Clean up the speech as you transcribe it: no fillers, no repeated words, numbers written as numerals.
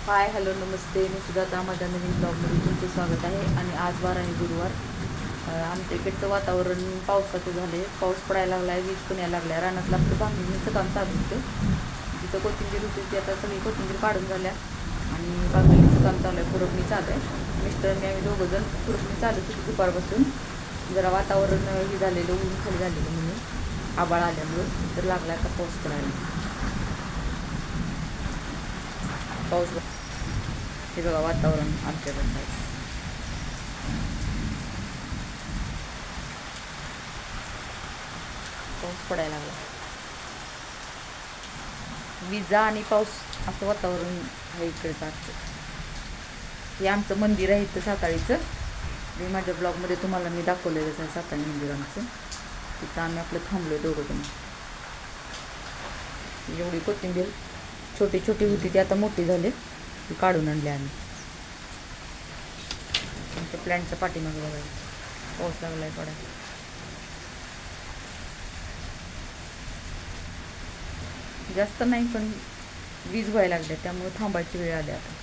Hi hello नमस्ते. मी सुद्धा माझ्या नवीन ब्लॉगमध्ये तुमचं स्वागत आहे. आणि आज वार आहे गुरुवार. आमच्या इकडचं वातावरण पावसाचं झाले. पाऊस पडायला लागला आहे, वीज पण यायला लागला आहे. रानातलं आपलं बांधणीचं काम चालू होतं. जिथं कोथिंबीर होती ती आता सगळी कोथिंबीर काढून झाल्या आणि बांधणीचं काम चालू आहे. खुरपणी चालू आहे. मिस्टरने आम्ही दोघंजण खुरपणी चालू होती दुपारपासून. जरा वातावरण हे झालेलं, ऊन खाली झालेलं म्हणून आबाळ आल्यामुळं तर लागला आता पाऊस पडायला. पाऊस हे बघा वातावरण आमच्याकडे आहे. पाऊस पडायला लागला. विजा आणि पाऊस असं वातावरण आहे इकडचं आजचं. हे आमचं मंदिर आहे इथं साताळीचं. मी माझ्या ब्लॉगमध्ये तुम्हाला मी दाखवलेलंच आहे साताळी मंदिर आमचं. तिथं आम्ही आपलं थांबलो दोघं. एवढी कोथिंबीर छोटी छोटी होती ती आता मोठी झाली, ती काढून आणली आम्ही. आमच्या प्लॅनच्या पाठीमागे बघायला पाऊस लागलाय पडायला. जास्त नाही पण वीज व्हायला लागल्या त्यामुळे थांबायची वेळ आली आता.